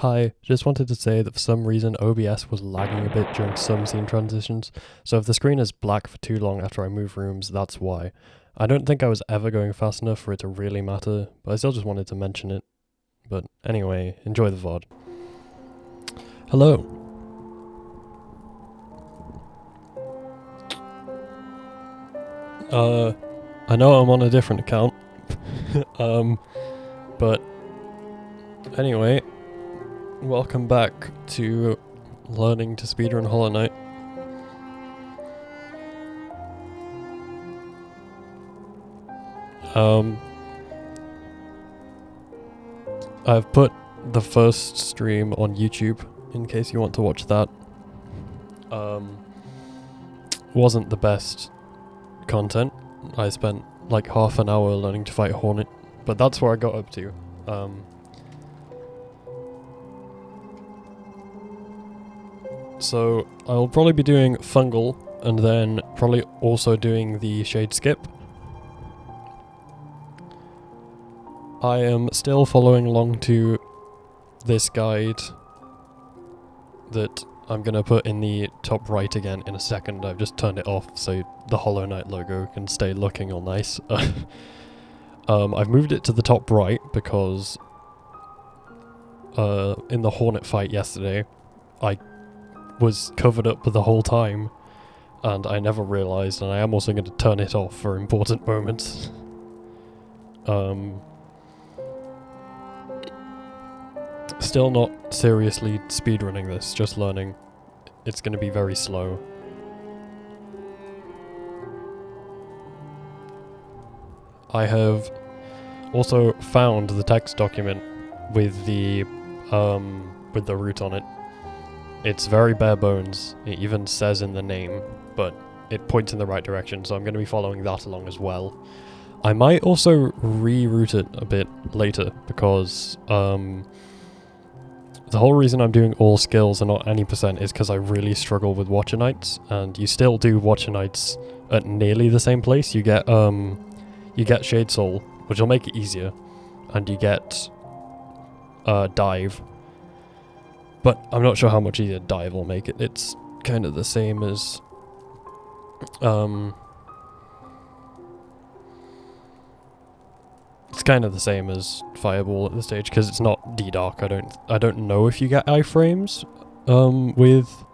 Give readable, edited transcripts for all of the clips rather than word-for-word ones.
Hi, just wanted to say that for some reason OBS was lagging a bit during some scene transitions, so if the screen is black for too long after I move rooms, that's why. I don't think I was ever going fast enough for it to really matter, but I still just wanted to mention it. But anyway, enjoy the VOD. Hello. I know I'm on a different account, but anyway, welcome back to learning to speedrun Hollow Knight. I've put the first stream on YouTube in case you want to watch that. Wasn't the best content. I spent like half an hour learning to fight Hornet, but that's where I got up to. So I'll probably be doing Fungal and then probably also doing the Shade Skip. I am still following along to this guide that I'm gonna put in the top right again in a second. I've just turned it off so the Hollow Knight logo can stay looking all nice. I've moved it to the top right because in the Hornet fight yesterday, I was covered up the whole time and I never realised, and I am also going to turn it off for important moments. Still not seriously speedrunning this, just learning. It's going to be very slow. I have also found the text document with the route on it. It's very bare bones. It even says in the name, but it points in the right direction, so I'm going to be following that along as well. I might also reroute it a bit later because the whole reason I'm doing all skills and not any percent is because I really struggle with Watcher Knights, and you still do Watcher Knights at nearly the same place. You get Shade Soul, which will make it easier, and you get Dive. But I'm not sure how much easier Dive will make it. It's kind of the same as it's kind of the same as Fireball at this stage because it's not D-Dark. I don't know if you get iframes with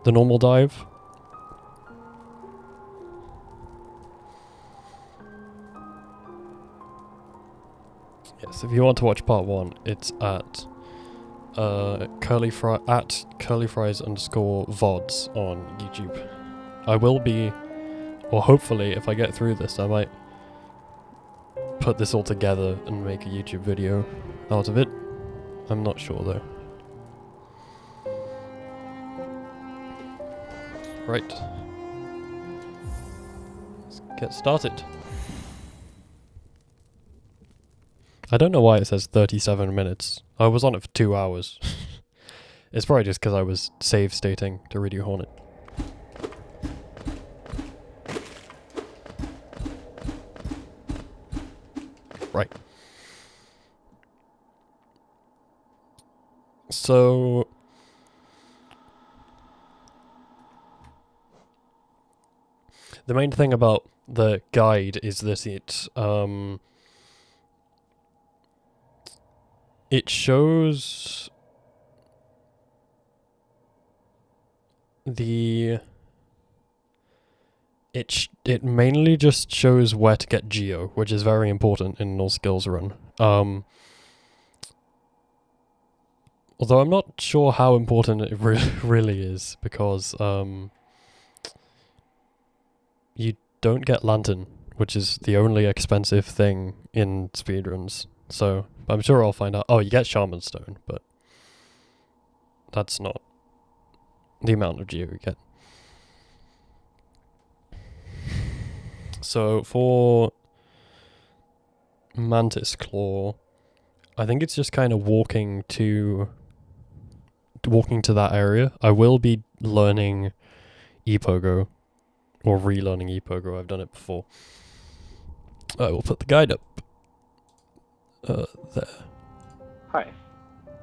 the normal dive. Yes, if you want to watch part 1, it's at curlyfries_vods on YouTube. I will be, or hopefully if I get through this, I might put this all together and make a YouTube video out of it. I'm not sure though. Right. Let's get started. I don't know why it says 37 minutes. I was on it for 2 hours. It's probably just because I was save stating to redo Hornet. Right. So the main thing about the guide is that it shows it mainly just shows where to get Geo, which is very important in an all skills run. Although I'm not sure how important it really is, because you don't get Lantern, which is the only expensive thing in speedruns. So I'm sure I'll find out. Oh, you get Shaman Stone, but that's not the amount of Geo you get. So for Mantis Claw, I think it's just kind of walking to that area. I will be learning Epogo, or relearning Epogo. I've done it before. I will put the guide up there. Hi.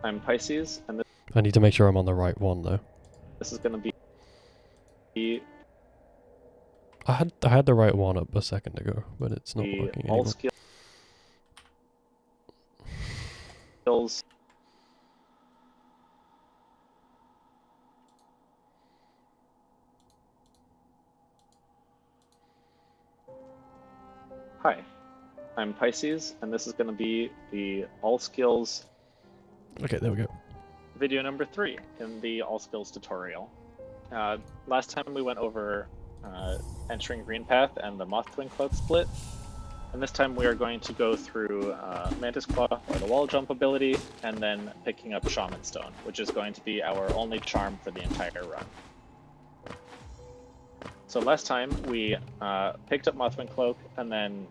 I'm Pisces, and I need to make sure I'm on the right one though. this is going to be I had the right one up a second ago, but it's not the working all anymore. skills. Hi, I'm Pisces, and this is going to be the all skills. Okay, there we go. Video number 3 in the all skills tutorial. Last time we went over entering Green Path and the Mothwing Cloak split, and this time we are going to go through Mantis Claw or the wall jump ability, and then picking up Shaman Stone, which is going to be our only charm for the entire run. So last time we picked up Mothwing Cloak and then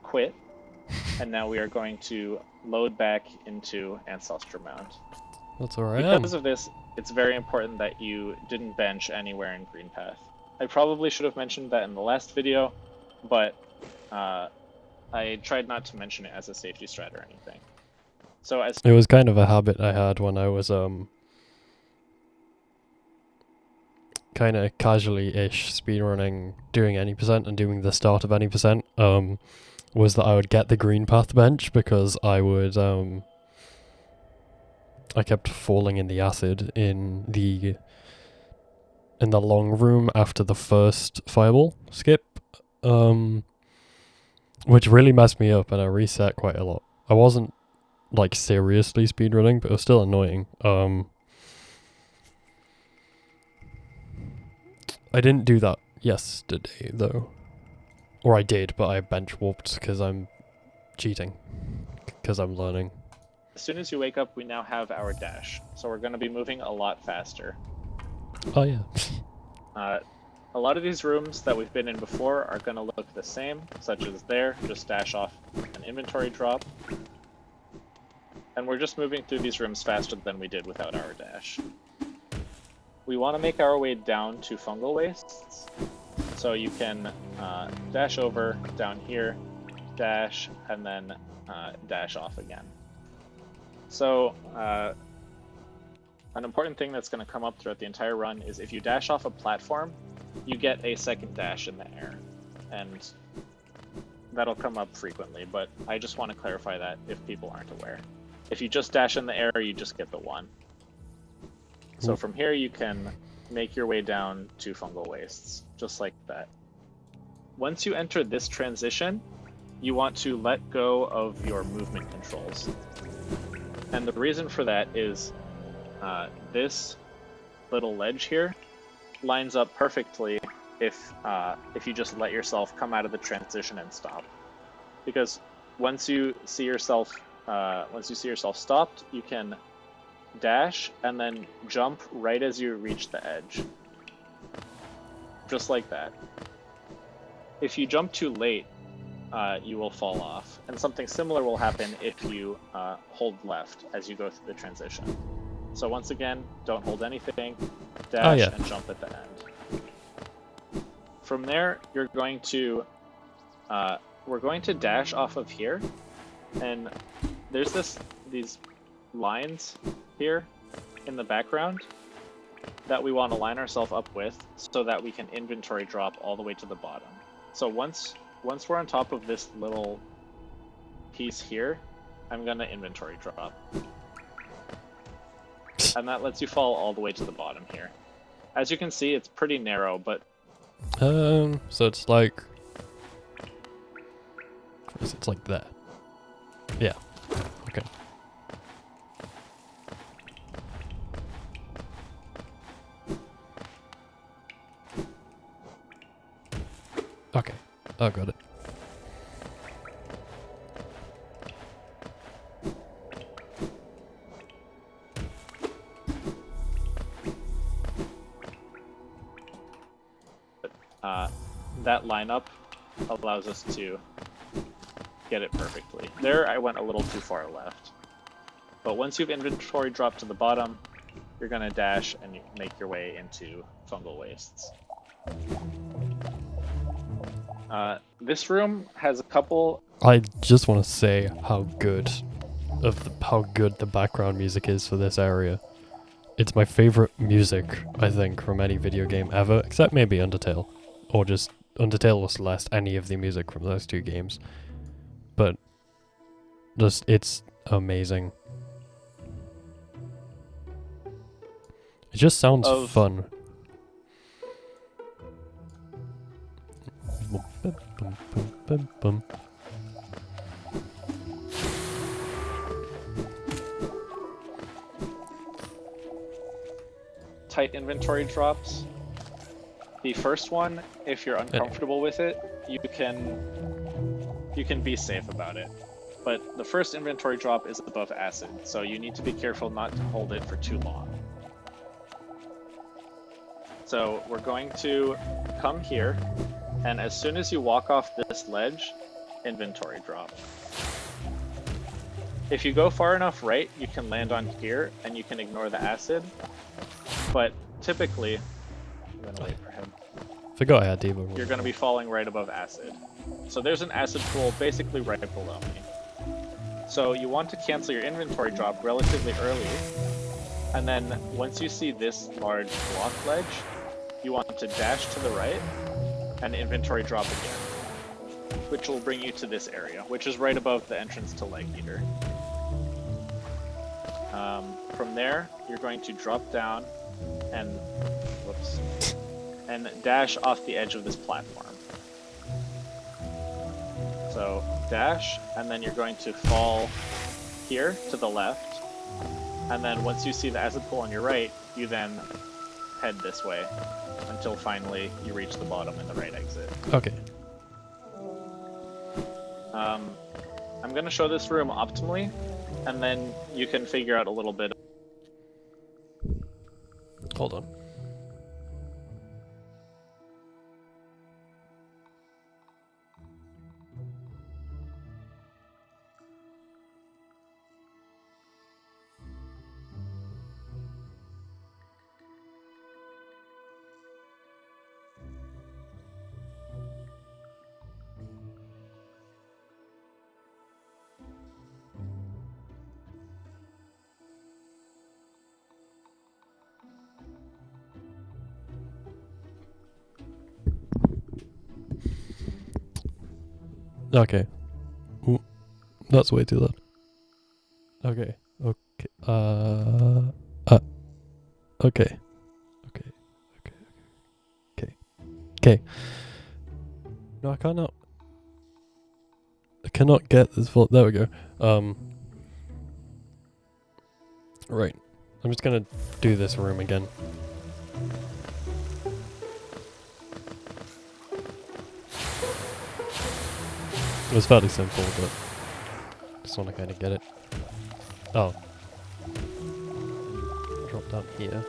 quit, and now we are going to load back into Ancestor Mount. That's where I am. Because of this, it's very important that you didn't bench anywhere in Green Path. I probably should have mentioned that in the last video, but I tried not to mention it as a safety strat or anything. So as it was kind of a habit I had when I was kind of casually-ish speedrunning, doing any percent and doing the start of any percent, was that I would get the green path bench because I would I kept falling in the acid in the long room after the first fireball skip, which really messed me up, and I reset quite a lot. I wasn't like seriously speedrunning, but it was still annoying. I didn't do that yesterday though, or I did, but I bench warped because I'm cheating, because I'm learning. As soon as you wake up, we now have our dash, so we're going to be moving a lot faster. Oh yeah. A lot of these rooms that we've been in before are going to look the same, such as there, just dash off an inventory drop. And we're just moving through these rooms faster than we did without our dash. We want to make our way down to fungal wastes, so you can dash over down here, dash, and then dash off again. So an important thing that's going to come up throughout the entire run is if you dash off a platform, you get a second dash in the air, and that'll come up frequently, but I just want to clarify that if people aren't aware. If you just dash in the air, you just get the one. So from here you can make your way down to fungal wastes, just like that. Once you enter this transition, you want to let go of your movement controls. And the reason for that is this little ledge here lines up perfectly if you just let yourself come out of the transition and stop. Because once you see yourself stopped, you can dash and then jump right as you reach the edge. Just like that. If you jump too late, you will fall off. And something similar will happen if you hold left as you go through the transition. So once again, don't hold anything, dash and jump at the end. From there, you're going to, we're going to dash off of here, and there's these lines here in the background that we want to line ourselves up with so that we can inventory drop all the way to the bottom. So once we're on top of this little piece here, I'm going to inventory drop. And that lets you fall all the way to the bottom here. As you can see, it's pretty narrow, but... so it's like... it's like that. Yeah. Okay. Okay. I got it. That lineup allows us to get it perfectly. There I went a little too far left. But once you've inventory dropped to the bottom, you're going to dash and you make your way into fungal wastes. This room has a couple... I just want to say how good of how good the background music is for this area. It's my favorite music, I think, from any video game ever, except maybe Undertale. Or just Undertale or Celeste, any of the music from those two games. But just, it's amazing. It just sounds fun. Tight inventory drops. The first one, if you're uncomfortable with it, you can be safe about it. But the first inventory drop is above acid, so you need to be careful not to hold it for too long. So we're going to come here, and as soon as you walk off this ledge, inventory drop. If you go far enough right, you can land on here, and you can ignore the acid. But typically, I'm gonna wait for him. Forgot I had Devo. You're gonna be falling right above acid. So there's an acid pool basically right below me. So you want to cancel your inventory drop relatively early, and then once you see this large block ledge, you want to dash to the right and inventory drop again, which will bring you to this area, which is right above the entrance to Leg Eater. From there, you're going to drop down and dash off the edge of this platform. So dash, and then you're going to fall here to the left, and then once you see the acid pool on your right, you then head this way until finally you reach the bottom and the right exit. Okay. I'm going to show this room optimally, and then you can figure out a little bit. Hold on. Okay. Ooh, that's way too loud. Okay. Okay. Okay. Okay. No, I cannot get this full. There we go. Right. I'm just gonna do this room again. It was fairly simple, but just want to kind of get it. Oh. Drop down here.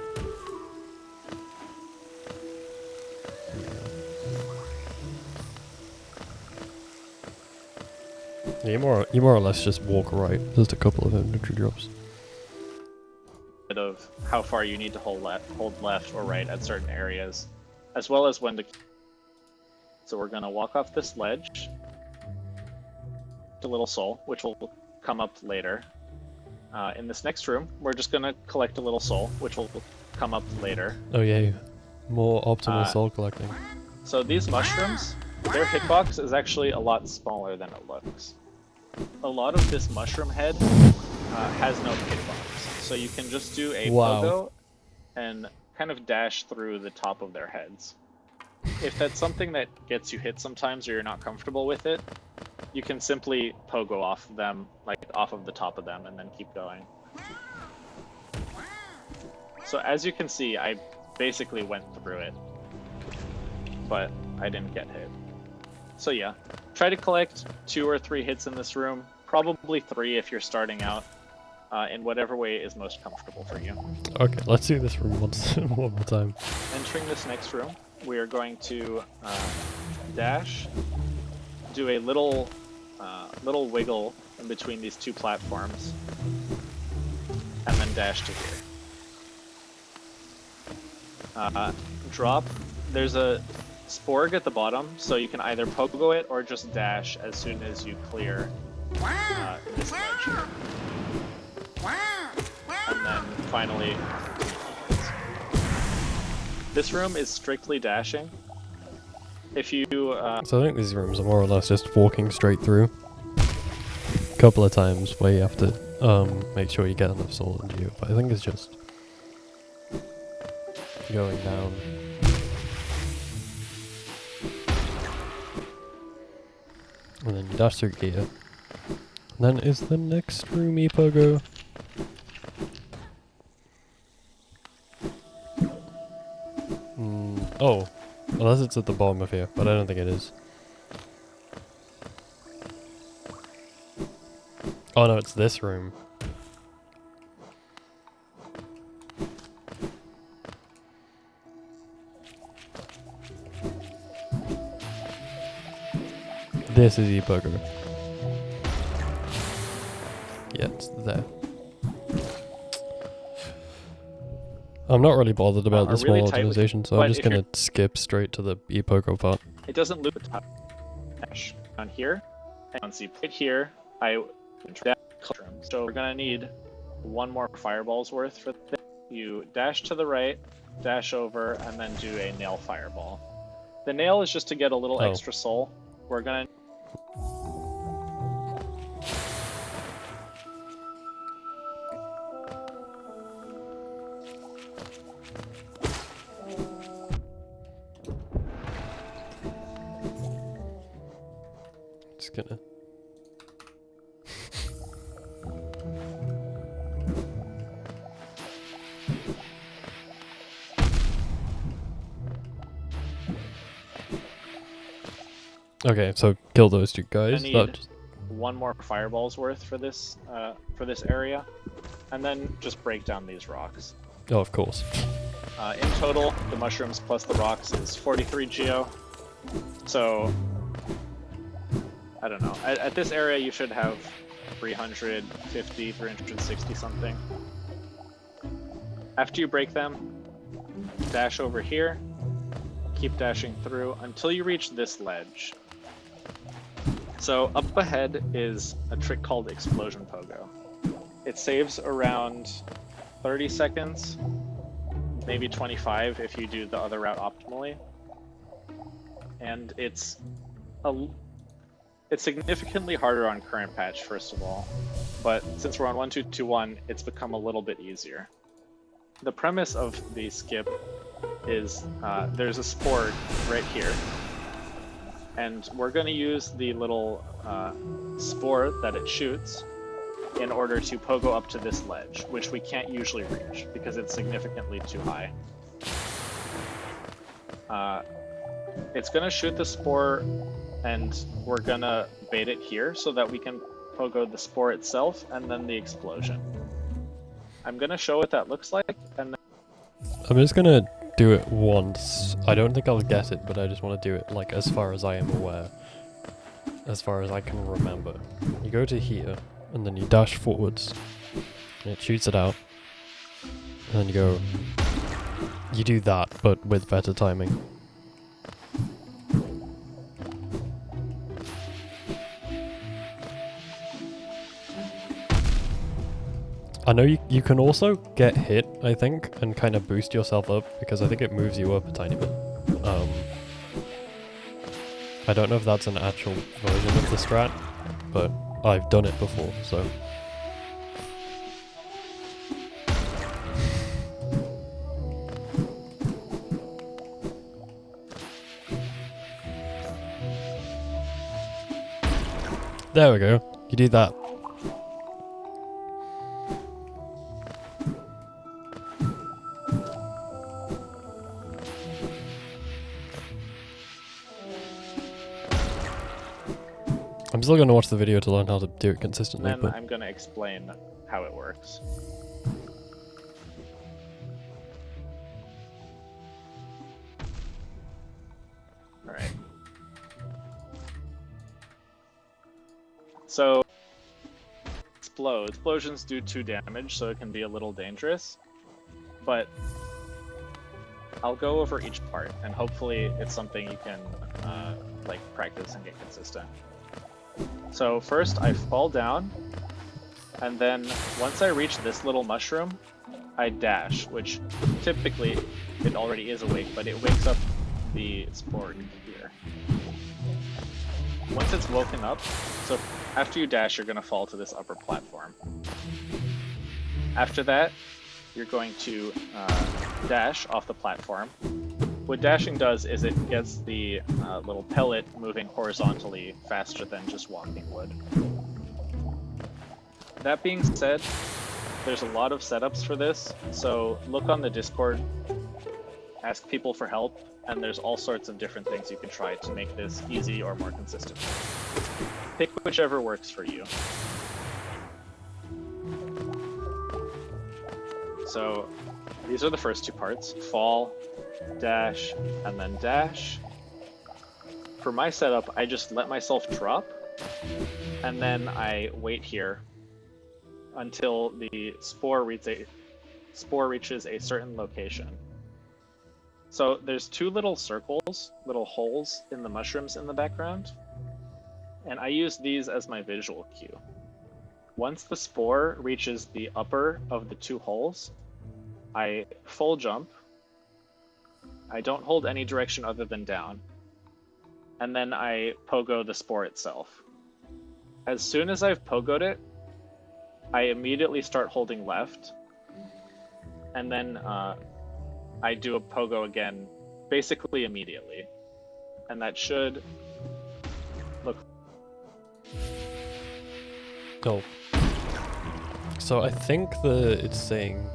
Yeah, you more or less just walk right. Just a couple of inventory drops. Of how far you need to hold left or right at certain areas, as well as when to. So we're gonna walk off this ledge. A little soul, which will come up later. In this next room, we're just gonna collect a little soul, which will come up later. Oh yeah, more optimal soul collecting. So these mushrooms, their hitbox is actually a lot smaller than it looks. A lot of this mushroom head has no hitbox, so you can just do a pogo and kind of dash through the top of their heads. If that's something that gets you hit sometimes or you're not comfortable with it, you can simply pogo off them, like off of the top of them, and then keep going. So as you can see, I basically went through it, but I didn't get hit. So yeah, try to collect 2 or 3 hits in this room, probably 3 if you're starting out, in whatever way is most comfortable for you. Okay, let's do this room one more time. Entering this next room, we are going to dash, do a little wiggle in between these 2 platforms, and then dash to here. Drop. There's a sporg at the bottom, so you can either pogo it or just dash as soon as you clear this ledge here. And then finally, this room is strictly dashing. If you, So I think these rooms are more or less just walking straight through. A couple of times where you have to make sure you get enough soul into you, but I think it's just going down. And then you dash through here. And then is the next room Pogo? Oh, unless it's at the bottom of here, but I don't think it is. Oh no, it's this room. This is Pogo. Yeah, it's there. I'm not really bothered about the small really organization, so I'm just gonna skip straight to the Pogo part. it doesn't loop the top dash on here, and on C right here, so we're gonna need one more fireball's worth for this. You dash to the right, dash over, and then do a nail fireball. The nail is just to get a little extra soul. We're gonna just gonna okay, so kill those two guys. I need one more fireball's worth for this area, and then just break down these rocks. Oh, of course. In total, the mushrooms plus the rocks is 43 geo. So, I don't know. At this area, you should have 350, 360 something. After you break them, dash over here, keep dashing through until you reach this ledge. So up ahead is a trick called Explosion Pogo. It saves around 30 seconds, maybe 25 if you do the other route optimally. And it's significantly harder on current patch, first of all, but since we're on 1.2.2.1, it's become a little bit easier. The premise of the skip is there's a spore right here, and we're going to use the little spore that it shoots in order to pogo up to this ledge, which we can't usually reach because it's significantly too high. It's going to shoot the spore, and we're going to bait it here so that we can pogo the spore itself and then the explosion. I'm going to show what that looks like, and then I'm just gonna do it once. I don't think I'll get it, but I just want to do it like as far as I am aware. As far as I can remember. You go to here, and then you dash forwards, and it shoots it out. And then you go... You do that, but with better timing. I know you can also get hit, I think, and kind of boost yourself up, because I think it moves you up a tiny bit. I don't know if that's an actual version of the strat, but I've done it before, so... There we go. You do that. I'm still going to watch the video to learn how to do it consistently. then But I'm going to explain how it works. Alright. So, explosions do 2 damage, so it can be a little dangerous. But I'll go over each part, and hopefully it's something you can like practice and get consistent. So first I fall down, And then once I reach this little mushroom, I dash, which typically it already is awake, but it wakes up the spork here. Once it's woken up, so after you dash, you're going to fall to this upper platform. After that, you're going to dash off the platform. What dashing does is it gets the little pellet moving horizontally faster than just walking would. That being said, there's a lot of setups for this, so look on the Discord, ask people for help, and there's all sorts of different things you can try to make this easy or more consistent. Pick whichever works for you. So these are the first two parts: fall, dash, and then dash. For my setup, I just let myself drop, and then I wait here until the spore reaches a certain location. So there's two little circles, little holes in the mushrooms in the background, and I use these as my visual cue. Once the spore reaches the upper of the two holes, I full jump. I don't hold any direction other than down, and then I pogo the spore itself. As soon as I've pogoed it, I immediately start holding left, and then I do a pogo again, basically immediately. And that should look... Oh. So I think it's saying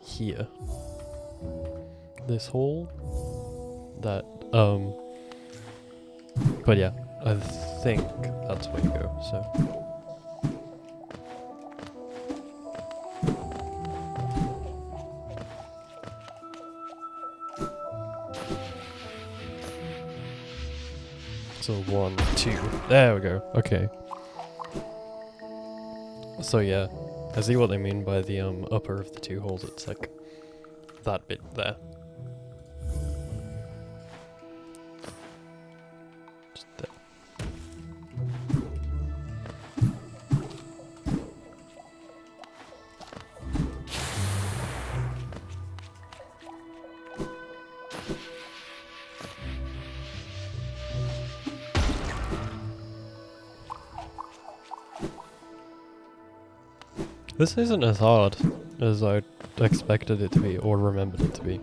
here. This hole that but yeah, I think that's where you go, so so 1, 2. There we go. Okay. So yeah, I see what they mean by the upper of the two holes. It's like that bit there. Just there. This isn't as hard as I expected it to be or remembered it to be.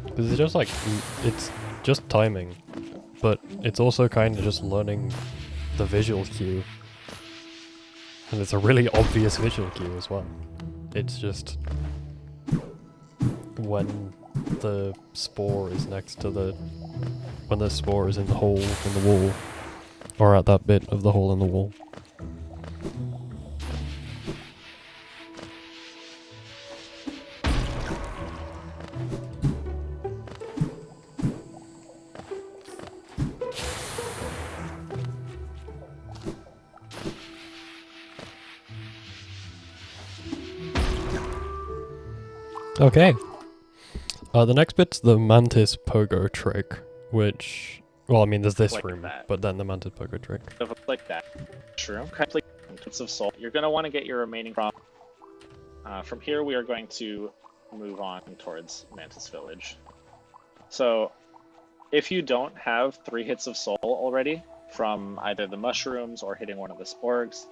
Because it's just like, it's just timing, but it's also kind of just learning the visual cue. And it's a really obvious visual cue as well. It's just when the spore is next to when the spore is in the hole in the wall, or at that bit of the hole in the wall. Okay. The next bit's the mantis pogo trick, which, well, I mean, there's this Like room, that. but then the mantis pogo trick. Like that. Mushroom, complete bits of soul. You're going to want to get your remaining from here, we are going to move on towards Mantis Village. So, if you don't have 3 hits of soul already from either the mushrooms or hitting one of the sporgs,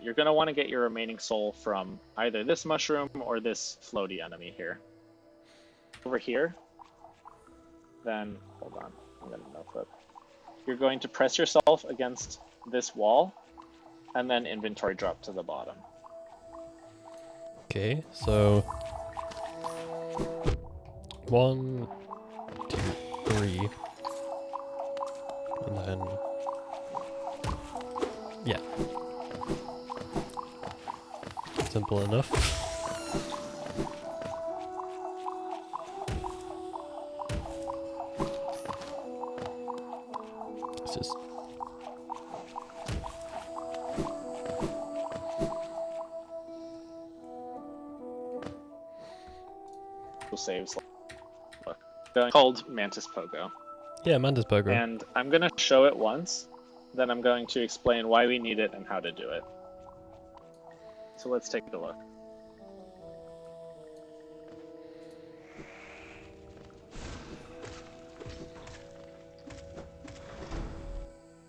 you're going to want to get your remaining soul from either this mushroom or this floaty enemy here. Over here, then, hold on, I'm going to no-flip. You're going to press yourself against this wall, and then inventory drop to the bottom. Okay, so 1, 2, 3, and then, yeah. Simple enough. It's just... Saves. Look, called Mantis Pogo. Yeah, Mantis Pogo. And I'm gonna show it once, then I'm going to explain why we need it and how to do it. So let's take a look.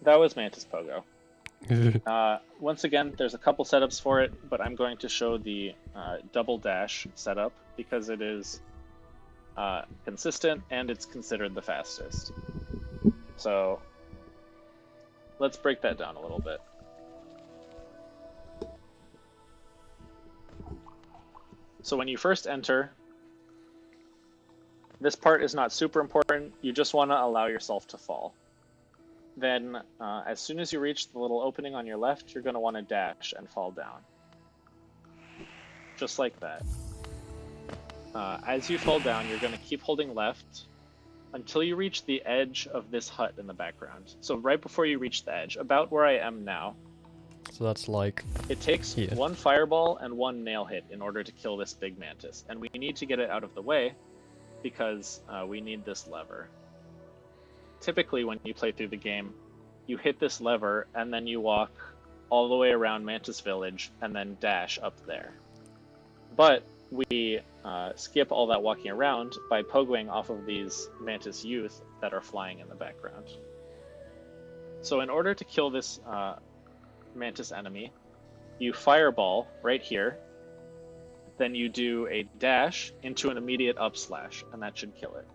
That was Mantis Pogo. Once again, there's a couple setups for it, but I'm going to show the double dash setup because it is consistent and it's considered the fastest. So let's break that down a little bit. So when you first enter, this part is not super important. You just want to allow yourself to fall. Then, as soon as you reach the little opening on your left, you're going to want to dash and fall down. Just like that. As you fall down, you're going to keep holding left until you reach the edge of this hut in the background. So right before you reach the edge, about where I am now. So that's like... It takes here. one fireball and one nail hit in order to kill this big mantis. And we need to get it out of the way because we need this lever. Typically, when you play through the game, you hit this lever and then you walk all the way around Mantis Village and then dash up there. But we skip all that walking around by pogoing off of these Mantis youth that are flying in the background. So in order to kill this Mantis enemy, you fireball right here, then you do a dash into an immediate up slash, and that should kill it.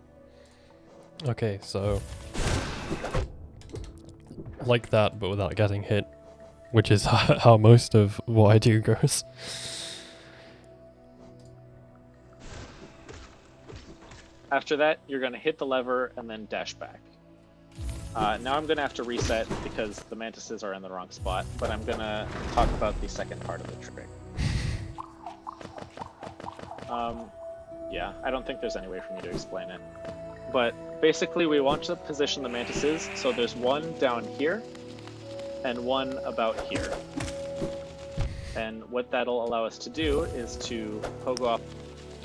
Okay, so... like that, but without getting hit, which is how most of what I do goes. After that, you're going to hit the lever and then dash back. Now I'm going to have to reset because the mantises are in the wrong spot, but I'm going to talk about the second part of the trick. Yeah, I don't think there's any way for me to explain it. But basically we want to position the mantises so there's one down here and one about here. And what that'll allow us to do is to pogo off.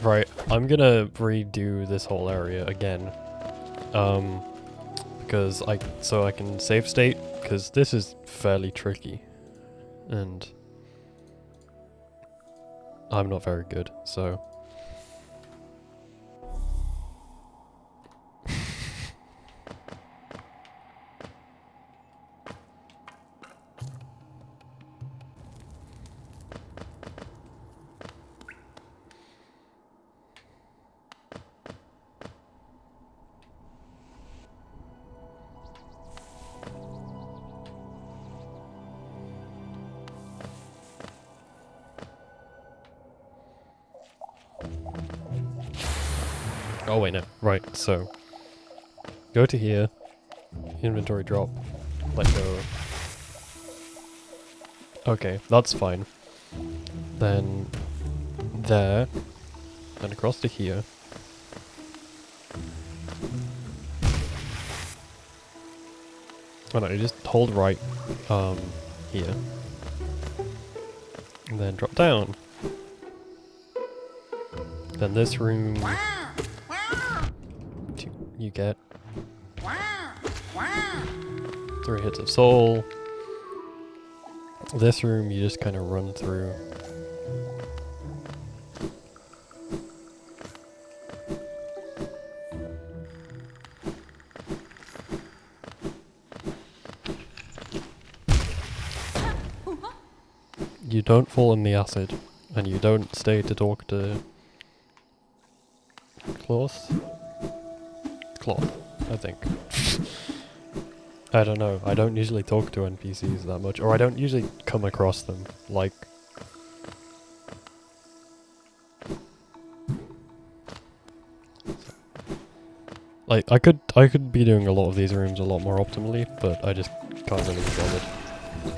Right, I'm gonna redo this whole area again. Because I can save state, because this is fairly tricky. And I'm not very good, so... Oh wait, no. Right, so... go to here, inventory drop, let go. Okay, that's fine. Then... there, and across to here. Oh no, you just hold right, here. And then drop down. Then this room... you get 3 hits of soul. This room you just kind of run through. You don't fall in the acid, and you don't stay to talk to Cloth, I think. I don't know, I don't usually talk to NPCs that much, or I don't usually come across them, like... Like, I could be doing a lot of these rooms a lot more optimally, but I just can't really be bothered.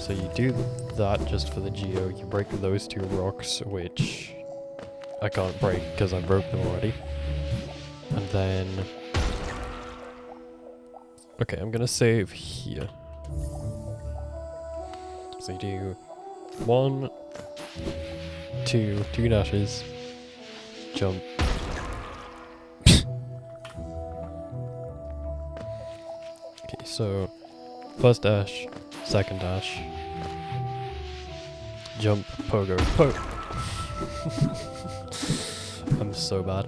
So you do that just for the geo, you break those 2 rocks, which I can't break because I broke them already. And then... okay, I'm gonna save here. So you do 1, 2 dashes, jump. Okay, so First dash, second dash. Jump, pogo, pogo. I'm so bad.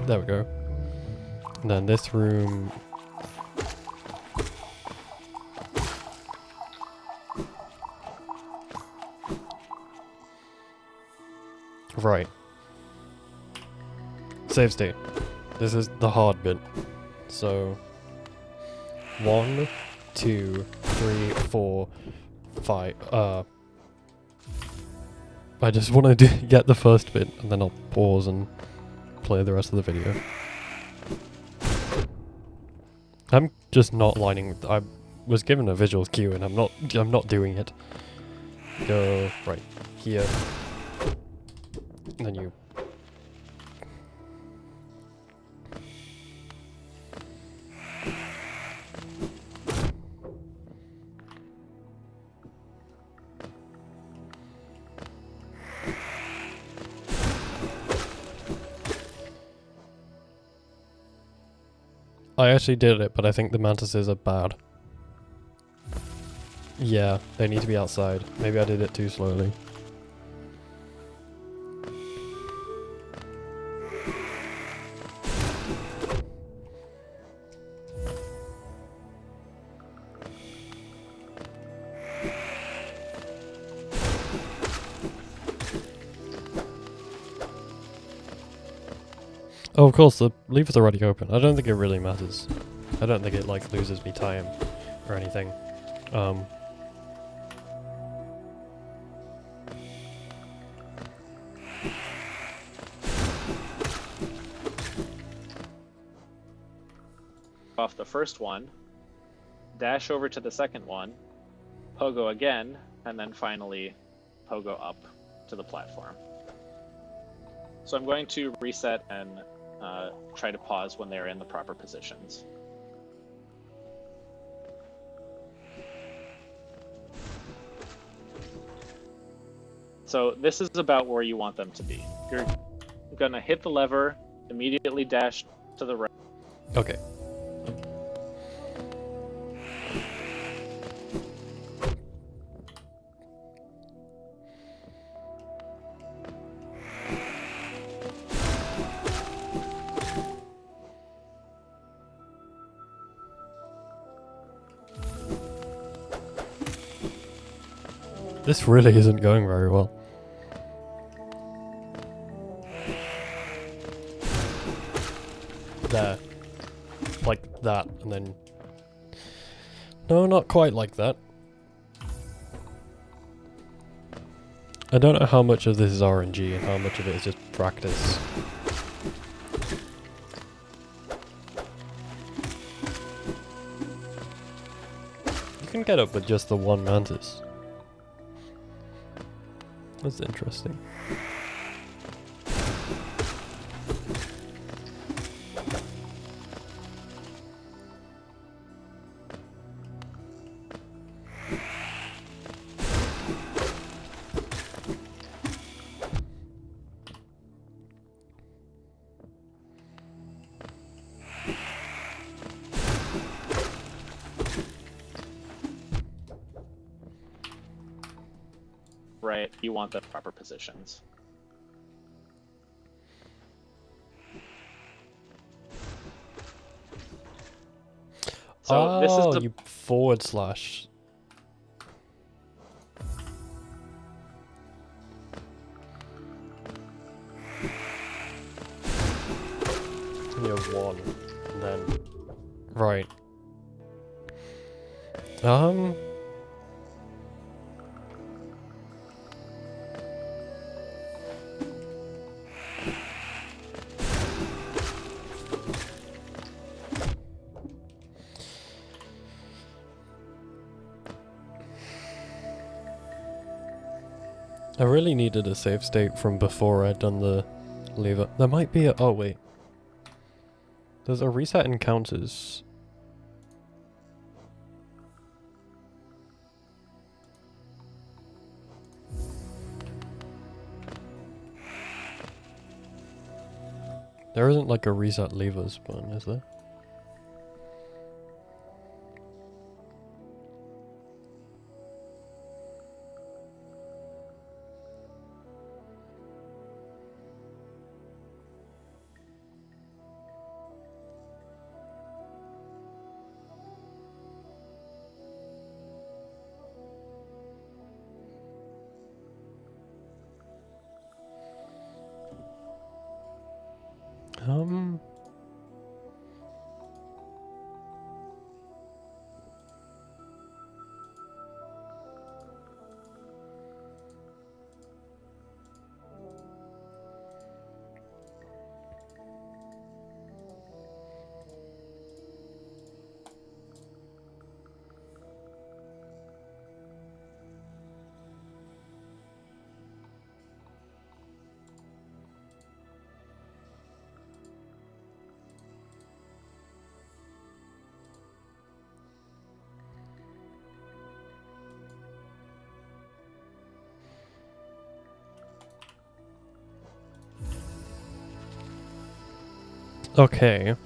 There we go. And then this room. Right. Save state. This is the hard bit. So 1, 2, 3, 4, 5. I just want to get the first bit, and then I'll pause and play the rest of the video. I'm just not lining. I was given a visual cue, and I'm not doing it. Go right here, and then you. I actually did it, but I think the mantises are bad. Yeah, they need to be outside. Maybe I did it too slowly. Oh, of course, the lever's already open. I don't think it really matters. I don't think it, like, loses me time or anything. Off the first one, dash over to the second one, pogo again, and then finally pogo up to the platform. So I'm going to reset and try to pause when they're in the proper positions. So this is about where you want them to be. You're gonna hit the lever, immediately dash to the right. Okay. This really isn't going very well. There. Like that, and then... No, not quite like that. I don't know how much of this is RNG and how much of it is just practice. You can get up with just the one mantis. That's interesting. Right, you want the proper positions. So this is the you forward slash. And you're one, and then right. I really needed a save state from before I'd done the lever. There might be a... Oh, wait. There's a reset encounters. There isn't like a reset levers button, is there? Um... Okay.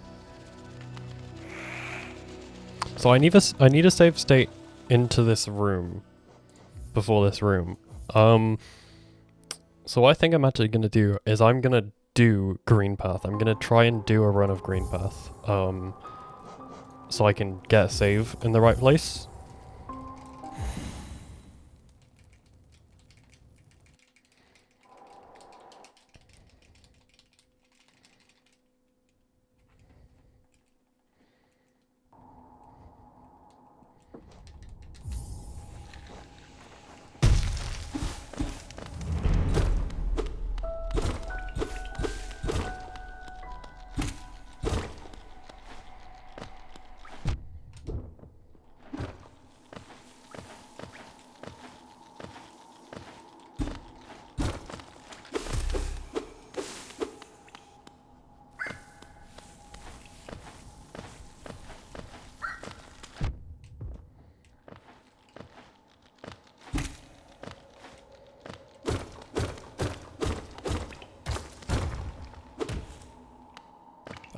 So I need a save state into this room before this room. So what I think I'm actually gonna do is I'm gonna do green path. I'm gonna try and do a run of green path. So I can get a save in the right place.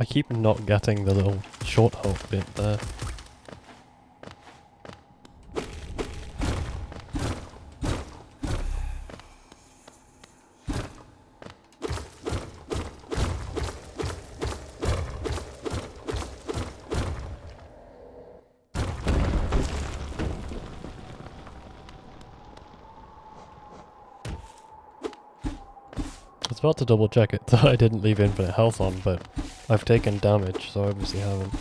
I keep not getting the little short halt bit there. I was about to double check it that I didn't leave infinite health on, but I've taken damage, so I obviously haven't.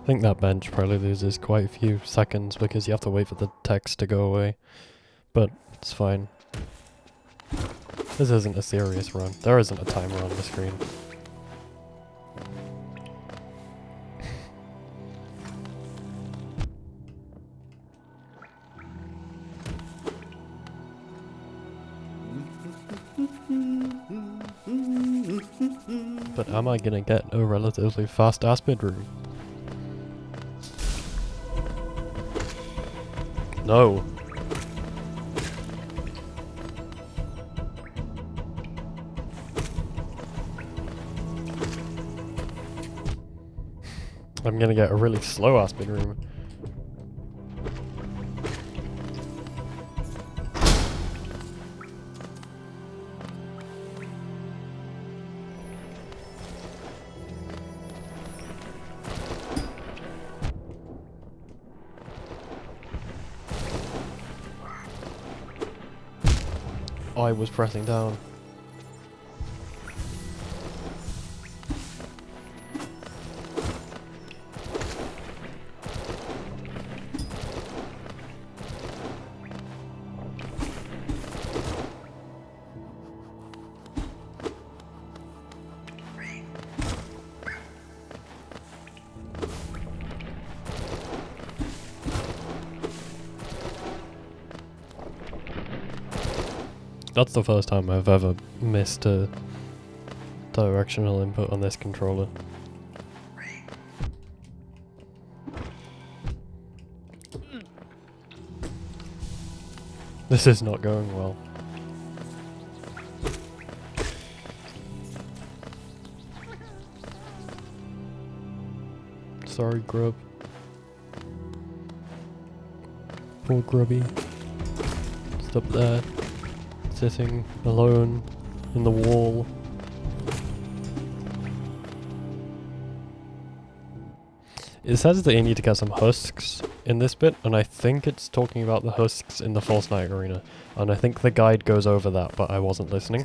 I think that bench probably loses quite a few seconds because you have to wait for the text to go away. But it's fine. This isn't a serious run. There isn't a timer on the screen. But am I gonna get a relatively fast aspid room? No. I'm gonna get a really slow aspid room. I was pressing down. That's the first time I've ever missed a directional input on this controller. This is not going well. Sorry, Grub. Poor Grubby. Just up there, sitting alone in the wall. It says that you need to get some husks in this bit, and I think it's talking about the husks in the False Knight arena. And I think the guide goes over that, but I wasn't listening.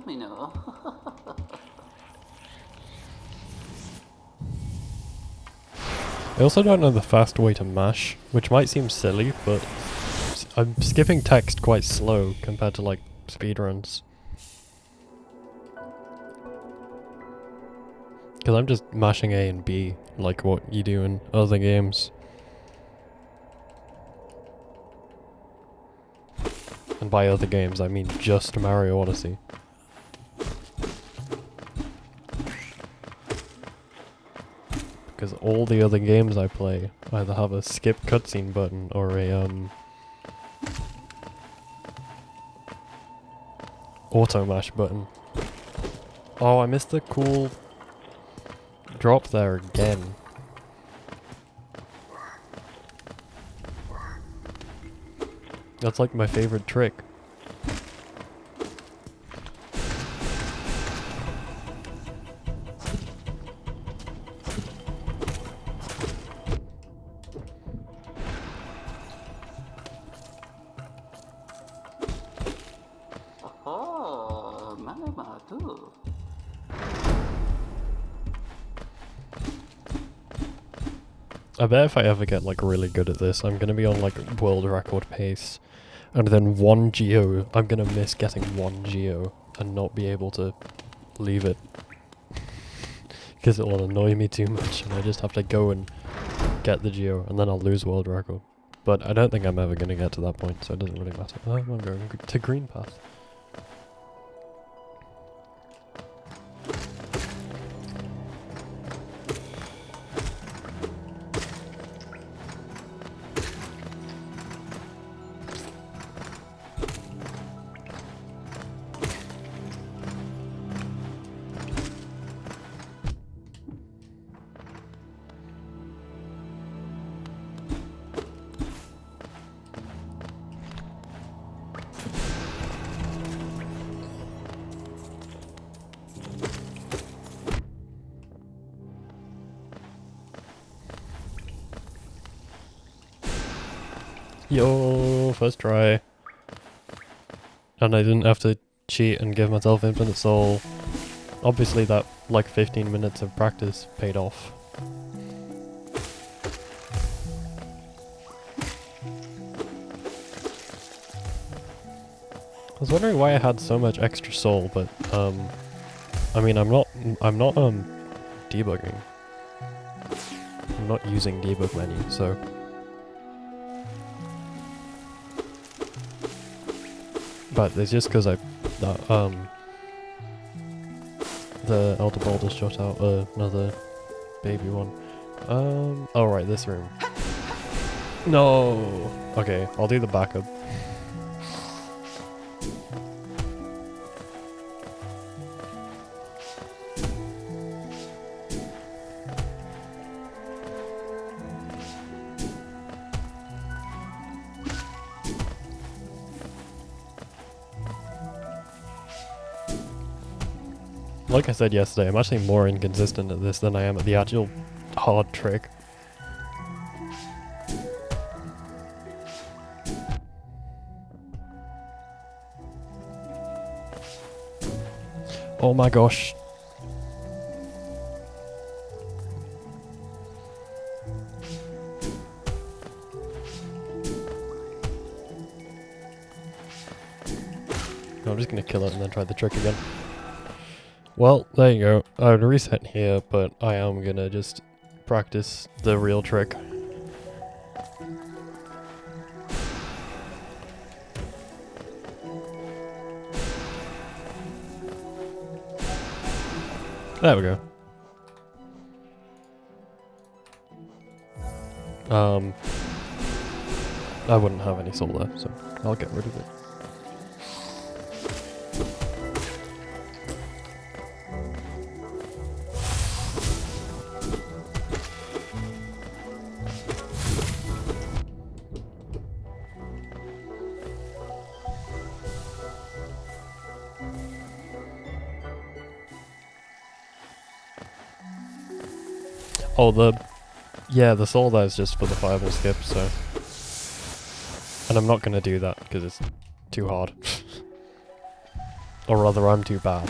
No. I also don't know the fast way to mash, which might seem silly, but I'm skipping text quite slow compared to like speedruns. Because I'm just mashing A and B, like what you do in other games. And by other games, I mean just Mario Odyssey. Because all the other games I play either have a skip cutscene button or a auto mash button. Oh, I missed the cool drop there again. That's like my favorite trick. Oh, Mama too. I bet if I ever get like really good at this, I'm gonna be on like world record pace. And then one geo, I'm gonna miss getting one geo and not be able to leave it. Because it will annoy me too much and I just have to go and get the geo and then I'll lose world record. But I don't think I'm ever gonna get to that point, so it doesn't really matter. Oh, I'm going to green path. Yo, first try. And I didn't have to cheat and give myself infinite soul. Obviously that like 15 minutes of practice paid off. I was wondering why I had so much extra soul, but I mean I'm not debugging. I'm not using debug menu, so but it's just because the Elder Baldur's shot out another baby one. Oh right, this room. No. Okay, I'll do the backup. like I said yesterday, I'm actually more inconsistent at this than I am at the actual hard trick. Oh my gosh. I'm just gonna kill it and then try the trick again. Well, there you go. I would reset here, but I am gonna just practice the real trick. There we go. I wouldn't have any soul there, so I'll get rid of it. Oh, the soul there is just for the fireball skip, so... And I'm not gonna do that, because it's too hard. Or rather, I'm too bad.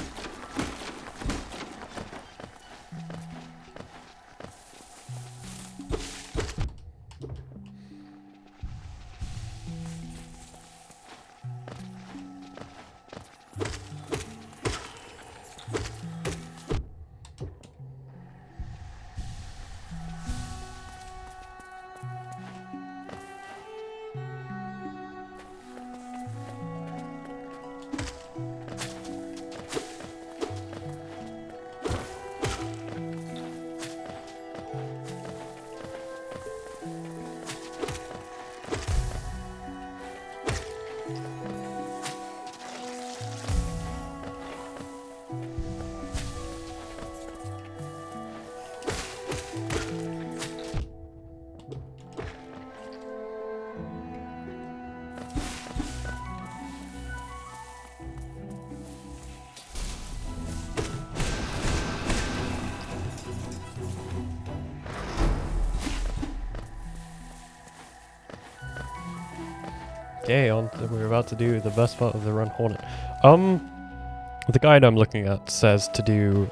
Okay, we're about to do the best part of the run Hornet. The guide I'm looking at says to do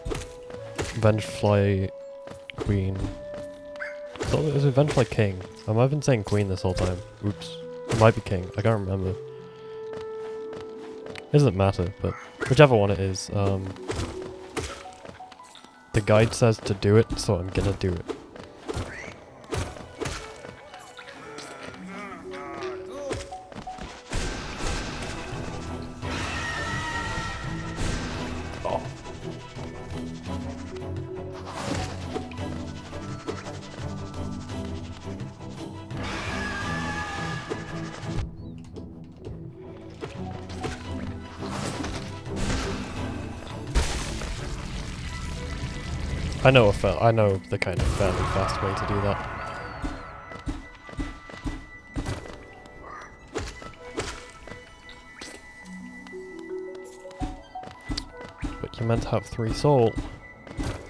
Vengefly Queen. So is it Vengefly King? I've been saying Queen this whole time. Oops. It might be King, I can't remember. It doesn't matter, but whichever one it is, the guide says to do it, so I'm gonna do it. I know the kind of fairly fast way to do that. But you're meant to have 3 soul,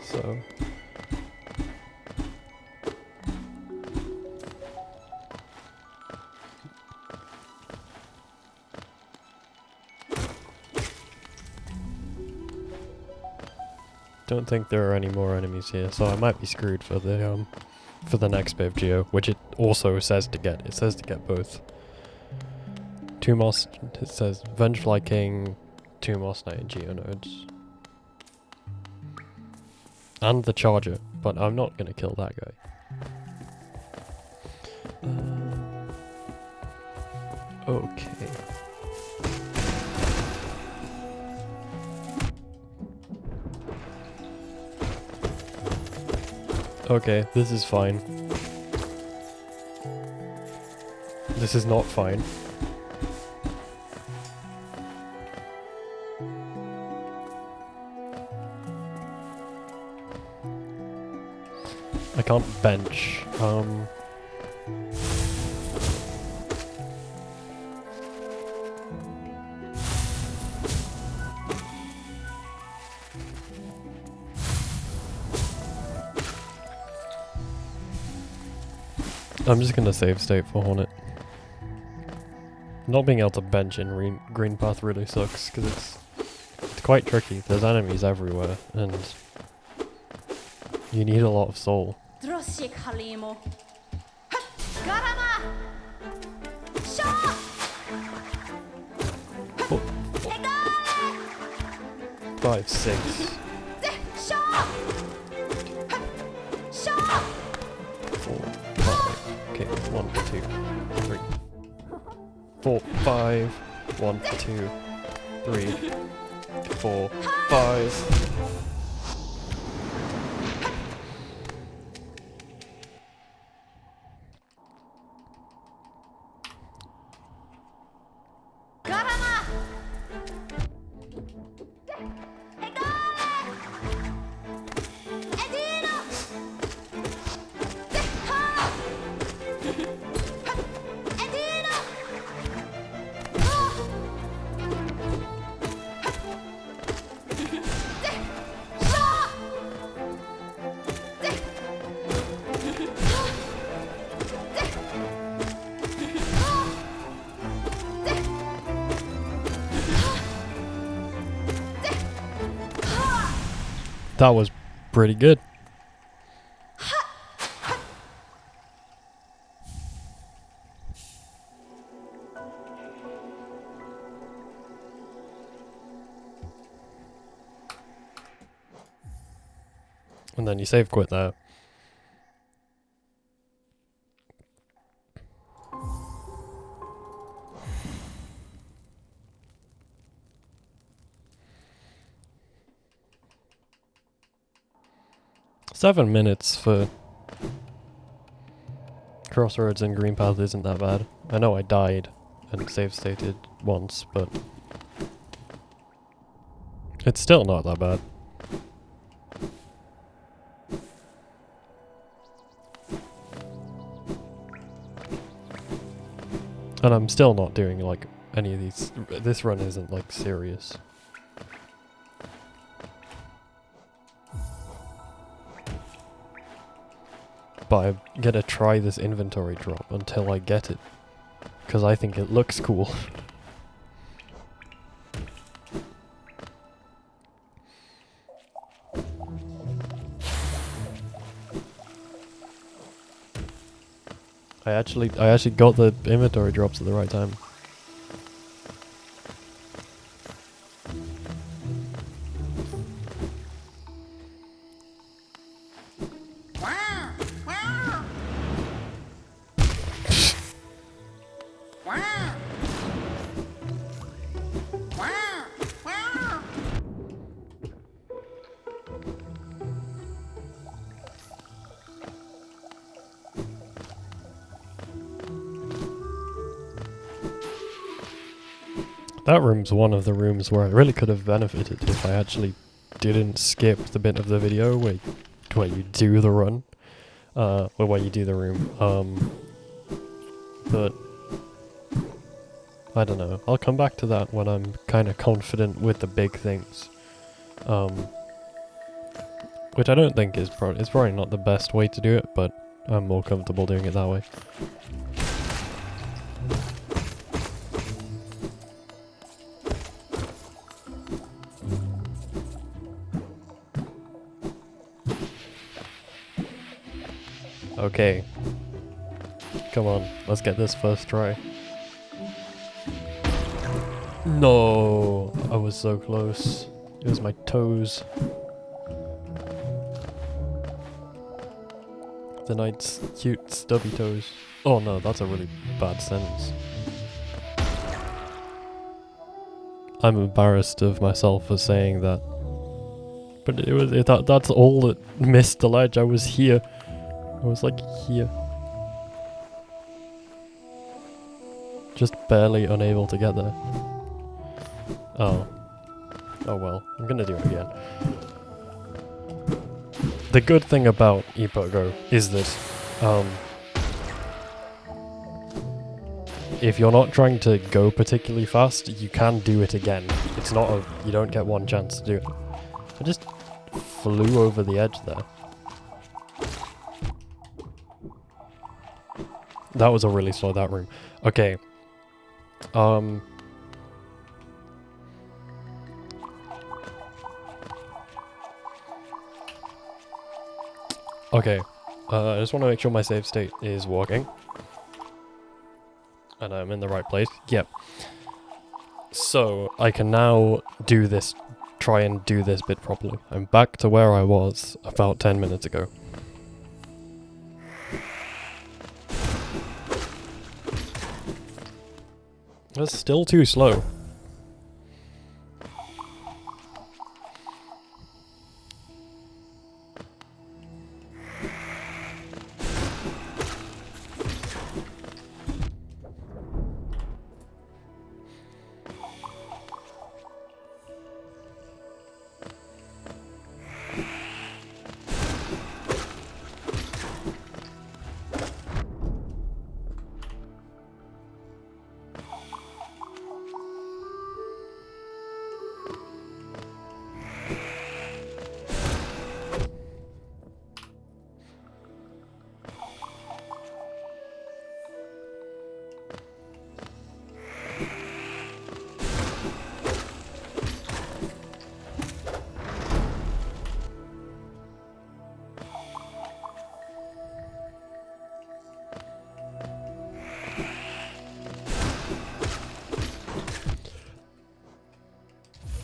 so... Don't think there are any more enemies here, so I might be screwed for the next bit of Geo, which it also says to get. It says to get both. 2 Moss, it says Vengefly King, 2 Moss Knight and Geo nodes. And the Charger, but I'm not gonna kill that guy. Okay. Okay, this is fine. This is not fine. I can't bench. I'm just gonna save state for Hornet. Not being able to bench in green path really sucks, because it's quite tricky. There's enemies everywhere, and you need a lot of soul. 5, 6. 4, 5. Okay, 1, 2, 3. 4, 5. 1, 2, 3, 4, 5. That was pretty good. And then you save quit there. Seven minutes for Crossroads and Green Path isn't that bad. I know I died and save stated once, but it's still not that bad. And I'm still not doing like any of these. This run isn't like serious. But I'm gonna try this inventory drop until I get it, because I think it looks cool. I actually got the inventory drops at the right time. That room's one of the rooms where I really could have benefited if I actually didn't skip the bit of the video where you do the run, or where you do the room. But I don't know. I'll come back to that when I'm kind of confident with the big things. Which I don't think is probably not the best way to do it, but I'm more comfortable doing it that way. Okay. Come on, let's get this first try. No, I was so close. It was my toes. The knight's cute stubby toes. Oh no, that's a really bad sentence. I'm embarrassed of myself for saying that. But that's all that missed the ledge. I was here. I was like here. Just barely unable to get there. Oh. Oh well, I'm gonna do it again. The good thing about Epoch Go is that, if you're not trying to go particularly fast, you can do it again. It's not you don't get one chance to do it. I just flew over the edge there. That was a really slow, that room. Okay. Okay. I just want to make sure my save state is working. And I'm in the right place. Yep. So, I can now do this, try and do this bit properly. I'm back to where I was about 10 minutes ago. That's still too slow.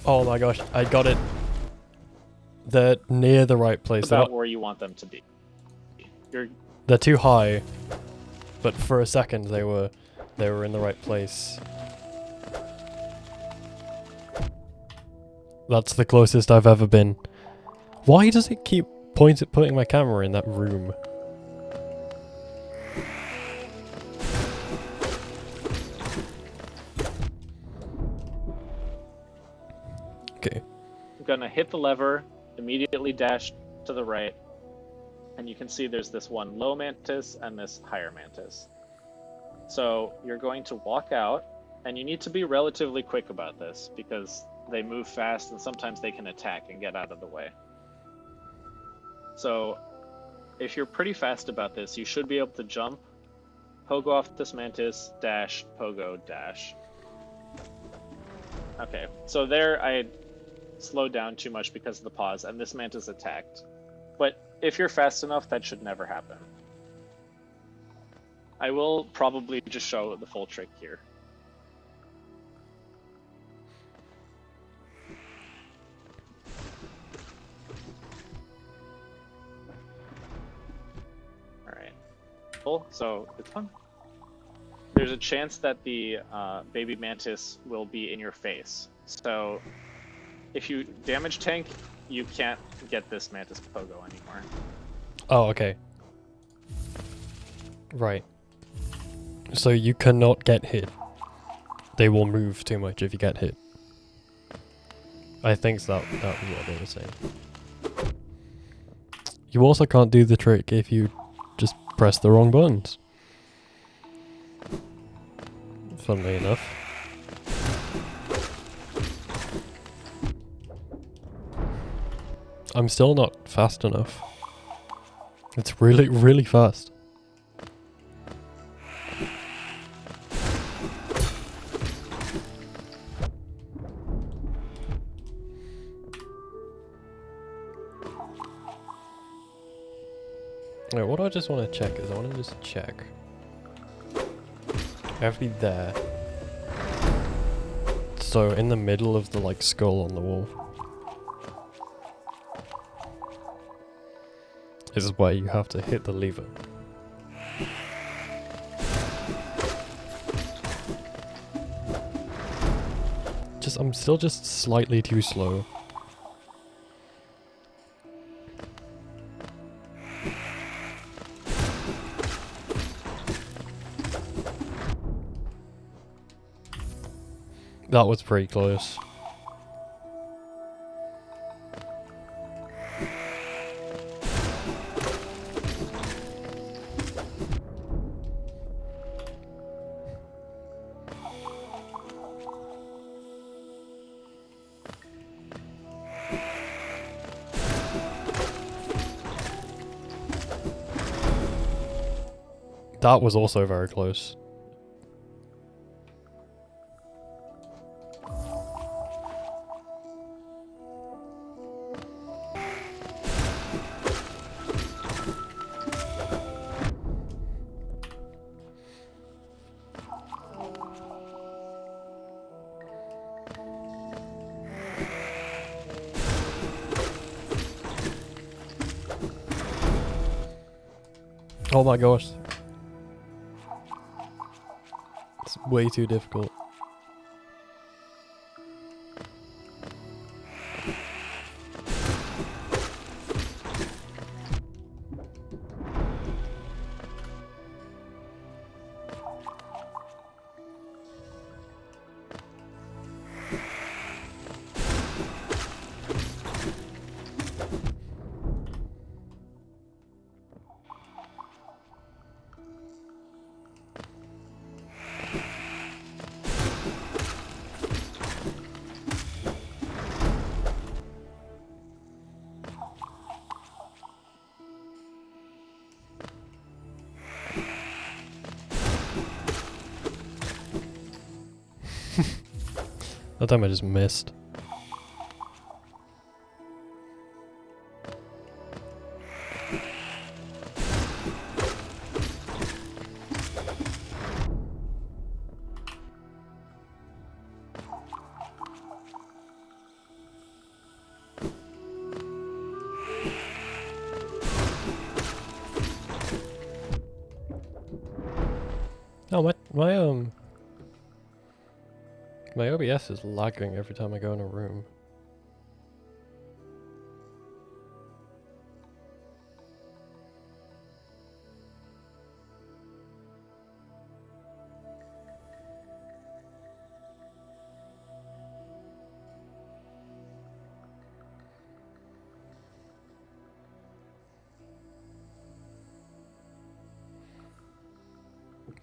Oh my gosh, I got it. They're near the right place. About where you want them to be. They're too high, but for a second they were in the right place. That's the closest I've ever been. Why does it keep putting my camera in that room? Okay. I'm gonna hit the lever, immediately dash to the right, and you can see there's this one low mantis and this higher mantis. So you're going to walk out, and you need to be relatively quick about this because they move fast and sometimes they can attack and get out of the way. So if you're pretty fast about this, you should be able to jump, pogo off this mantis, dash, pogo, dash. Okay, so there I slowed down too much because of the pause, and this mantis attacked. But if you're fast enough, that should never happen. I will probably just show the full trick here. Alright. Cool, so it's fun. There's a chance that the baby mantis will be in your face. So if you damage tank, you can't get this mantis pogo anymore. Oh, okay. Right. So you cannot get hit. They will move too much if you get hit. I think that was what they were saying. You also can't do the trick if you just press the wrong buttons. Funnily enough. I'm still not fast enough. It's really, really fast. Alright, what I just want to check is I want to just check. I have to be there. So in the middle of the like skull on the wall. This is where you have to hit the lever. I'm still just slightly too slow. That was pretty close. That was also very close. Oh my gosh. It's way too difficult. That time I just missed. Oh, my OBS is lagging every time I go in a room.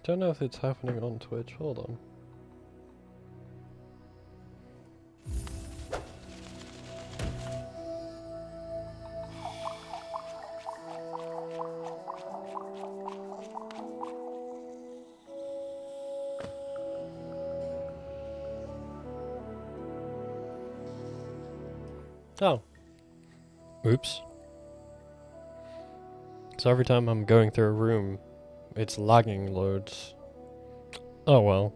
Don't know if it's happening on Twitch. Hold on. Oh. Oops. So every time I'm going through a room, it's lagging loads. Oh well.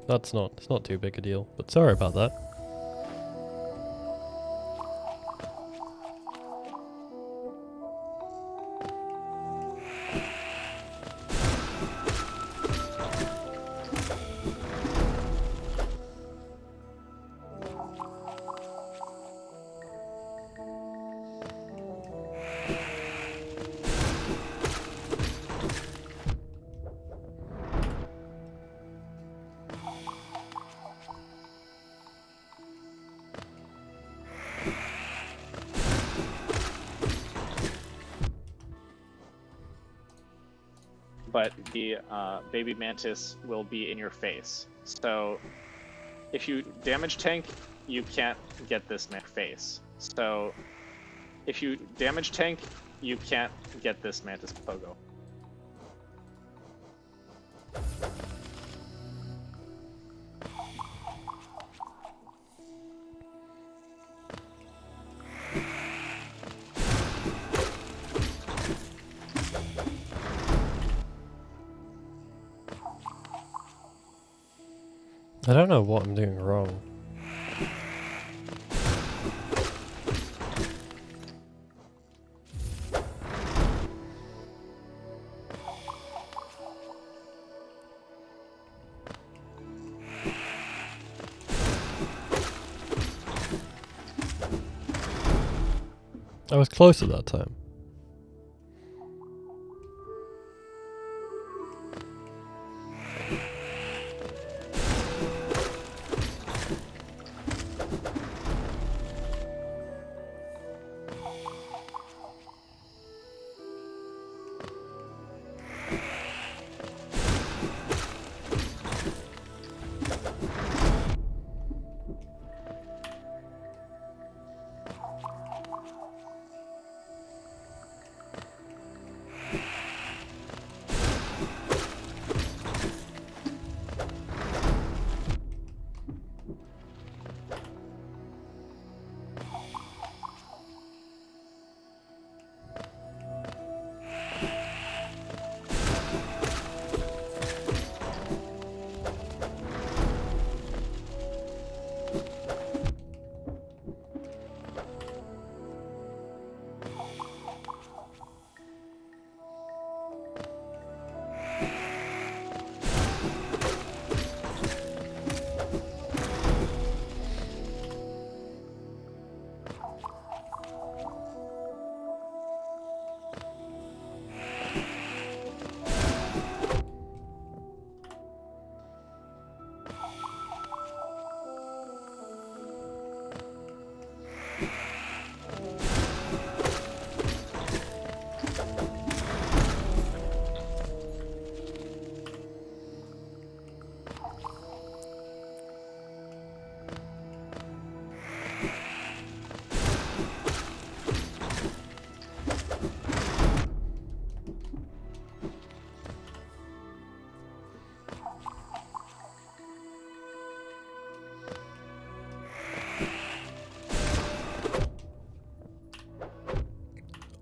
It's not too big a deal, but sorry about that. But the baby mantis will be in your face. So if you damage tank, you can't get this face. So if you damage tank, you can't get this mantis pogo. I don't know what I'm doing wrong. I was close at that time.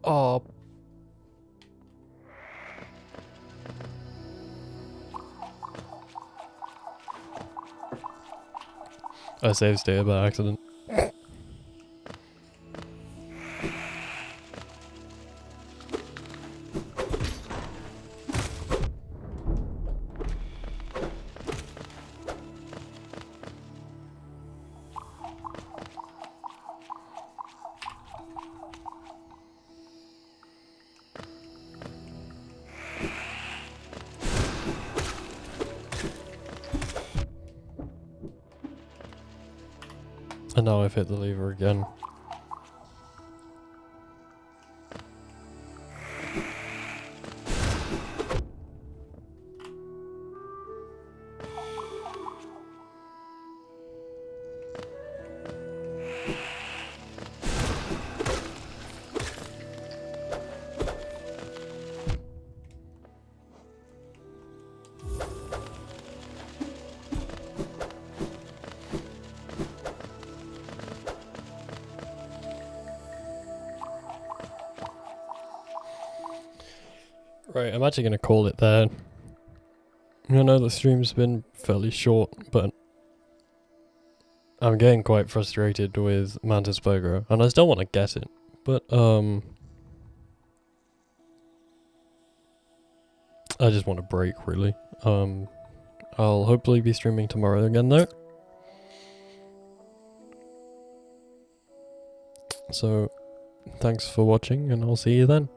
Oh. I saved state by accident. And now I've hit the lever again. Right, I'm actually going to call it there. I know the stream's been fairly short, but I'm getting quite frustrated with Mantis Burger, and I still want to get it, but I just want a break, really. I'll hopefully be streaming tomorrow again, though. So, thanks for watching, and I'll see you then.